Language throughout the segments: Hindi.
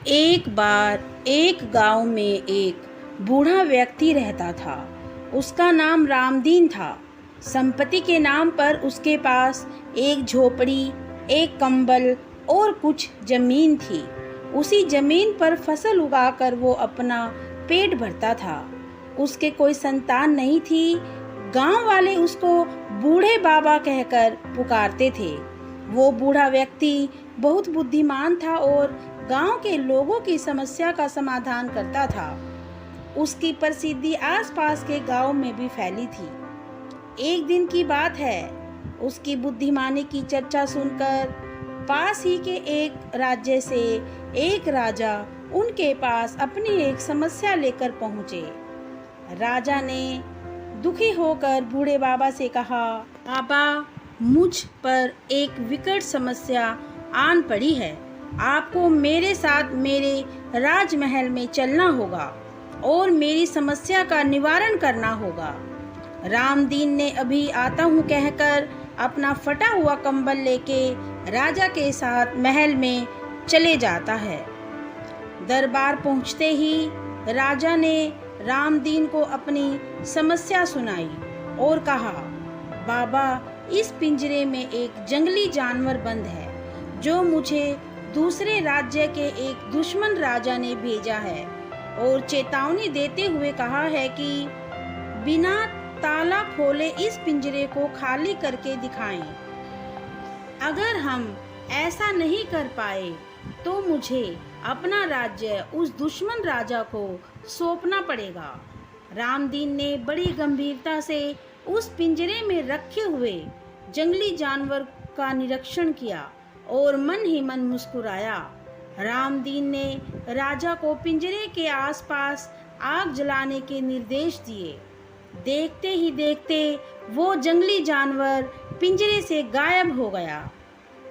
एक बार एक गांव में एक बूढ़ा व्यक्ति रहता था। उसका नाम रामदीन था। संपत्ति के नाम पर उसके पास एक झोपड़ी, एक कंबल और कुछ जमीन थी। उसी जमीन पर फसल उगाकर वो अपना पेट भरता था। उसके कोई संतान नहीं थी। गांव वाले उसको बूढ़े बाबा कहकर पुकारते थे। वो बूढ़ा व्यक्ति बहुत बुद्धिमान था और गांव के लोगों की समस्या का समाधान करता था। उसकी प्रसिद्धि आसपास के गांव में भी फैली थी। एक दिन की बात है, उसकी बुद्धिमानी की चर्चा सुनकर पास ही के एक राज्य से एक राजा उनके पास अपनी एक समस्या लेकर पहुंचे। राजा ने दुखी होकर बूढ़े बाबा से कहा, बाबा, मुझ पर एक विकट समस्या आन पड़ी है। आपको मेरे साथ मेरे राजमहल में चलना होगा और मेरी समस्या का निवारण करना होगा। रामदीन ने अभी आता हूँ कहकर अपना फटा हुआ कंबल लेके राजा के साथ महल में चले जाता है। दरबार पहुँचते ही राजा ने रामदीन को अपनी समस्या सुनाई और कहा, बाबा, इस पिंजरे में एक जंगली जानवर बंद है जो मुझे दूसरे राज्य के एक दुश्मन राजा ने भेजा है और चेतावनी देते हुए कहा है कि बिना ताला खोले इस पिंजरे को खाली करके दिखाएं। अगर हम ऐसा नहीं कर पाए तो मुझे अपना राज्य उस दुश्मन राजा को सौंपना पड़ेगा। रामदीन ने बड़ी गंभीरता से उस पिंजरे में रखे हुए जंगली जानवर का निरीक्षण किया और मन ही मन मुस्कुराया। रामदीन ने राजा को पिंजरे के आसपास आग जलाने के निर्देश दिए। देखते ही देखते वो जंगली जानवर पिंजरे से गायब हो गया।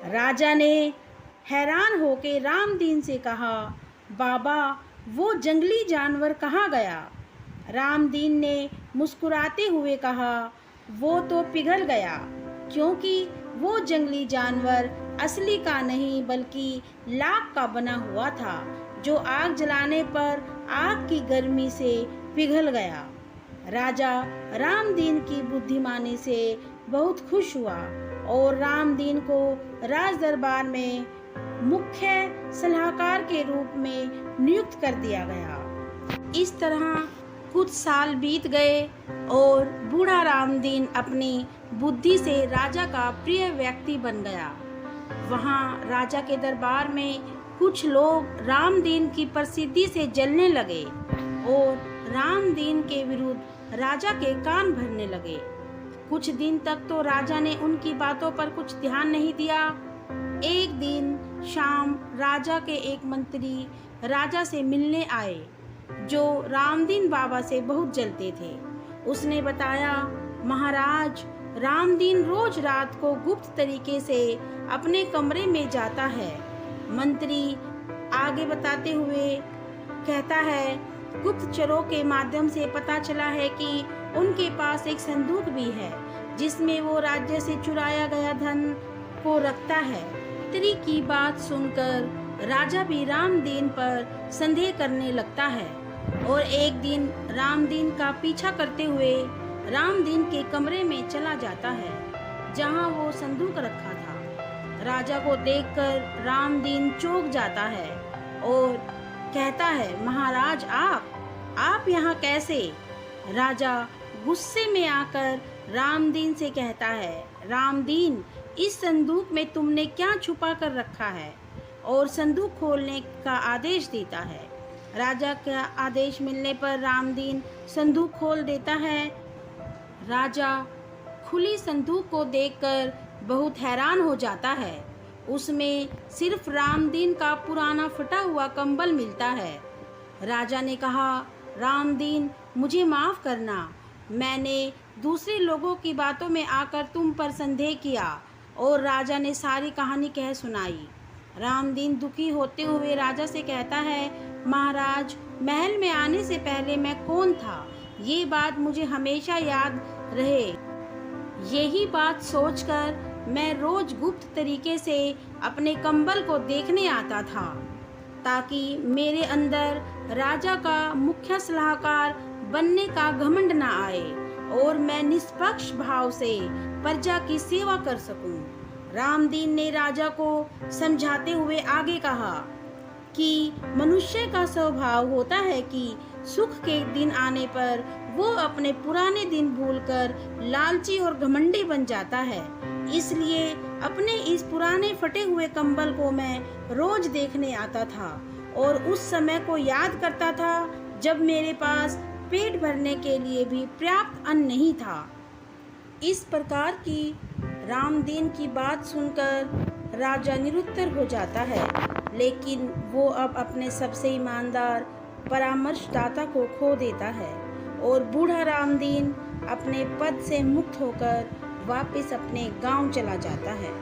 राजा ने हैरान होकर रामदीन से कहा, बाबा, वो जंगली जानवर कहाँ गया? रामदीन ने मुस्कुराते हुए कहा, वो तो पिघल गया, क्योंकि वो जंगली जानवर असली का नहीं बल्कि लाख का बना हुआ था, जो आग जलाने पर आग की गर्मी से पिघल गया। राजा रामदीन की बुद्धिमानी से बहुत खुश हुआ और रामदीन को राज दरबार में मुख्य सलाहकार के रूप में नियुक्त कर दिया गया। इस तरह कुछ साल बीत गए और बूढ़ा रामदीन अपनी बुद्धि से राजा का प्रिय व्यक्ति बन गया। वहाँ राजा के दरबार में कुछ लोग रामदीन की प्रसिद्धि से जलने लगे और रामदीन के विरुद्ध राजा के कान भरने लगे। कुछ दिन तक तो राजा ने उनकी बातों पर कुछ ध्यान नहीं दिया। एक दिन शाम राजा के एक मंत्री राजा से मिलने आए, जो रामदीन बाबा से बहुत जलते थे। उसने बताया, महाराज, रामदीन रोज रात को गुप्त तरीके से अपने कमरे में जाता है। मंत्री आगे बताते हुए कहता है, गुप्तचरों के माध्यम से पता चला है कि उनके पास एक संदूक भी है जिसमें वो राज्य से चुराया गया धन को रखता है। मंत्री की बात सुनकर राजा भी रामदीन पर संदेह करने लगता है और एक दिन रामदीन का पीछा करते हुए रामदीन के कमरे में चला जाता है जहां वो संदूक रखा था। राजा को देखकर रामदीन चौंक जाता है और कहता है, महाराज, आप यहाँ कैसे? राजा गुस्से में आकर रामदीन से कहता है, रामदीन, इस संदूक में तुमने क्या छुपा कर रखा है? और संदूक खोलने का आदेश देता है। राजा का आदेश मिलने पर रामदीन संदूक खोल देता है। राजा खुली संदूक को देखकर बहुत हैरान हो जाता है। उसमें सिर्फ रामदीन का पुराना फटा हुआ कंबल मिलता है। राजा ने कहा, रामदीन, मुझे माफ़ करना, मैंने दूसरे लोगों की बातों में आकर तुम पर संदेह किया। और राजा ने सारी कहानी कह सुनाई। रामदीन दुखी होते हुए राजा से कहता है, महाराज, महल में आने से पहले मैं कौन था, ये बात मुझे हमेशा याद रहे। यही बात सोचकर मैं रोज गुप्त तरीके से अपने कंबल को देखने आता था। ताकि मेरे अंदर राजा का मुख्य सलाहकार बनने का घमंड न आए और मैं निष्पक्ष भाव से प्रजा की सेवा कर सकूं। रामदीन ने राजा को समझाते हुए आगे कहा कि मनुष्य का स्वभाव होता है कि सुख के दिन आने पर वो अपने पुराने दिन भूलकर लालची और घमंडी बन जाता है। इसलिए अपने इस पुराने फटे हुए कंबल को मैं रोज देखने आता था और उस समय को याद करता था जब मेरे पास पेट भरने के लिए भी पर्याप्त अन्न नहीं था। इस प्रकार की रामदीन की बात सुनकर राजा निरुत्तर हो जाता है, लेकिन वो अब अपने सबसे ईमानदार परामर्शदाता को खो देता है और बूढ़ा रामदीन अपने पद से मुक्त होकर वापस अपने गांव चला जाता है।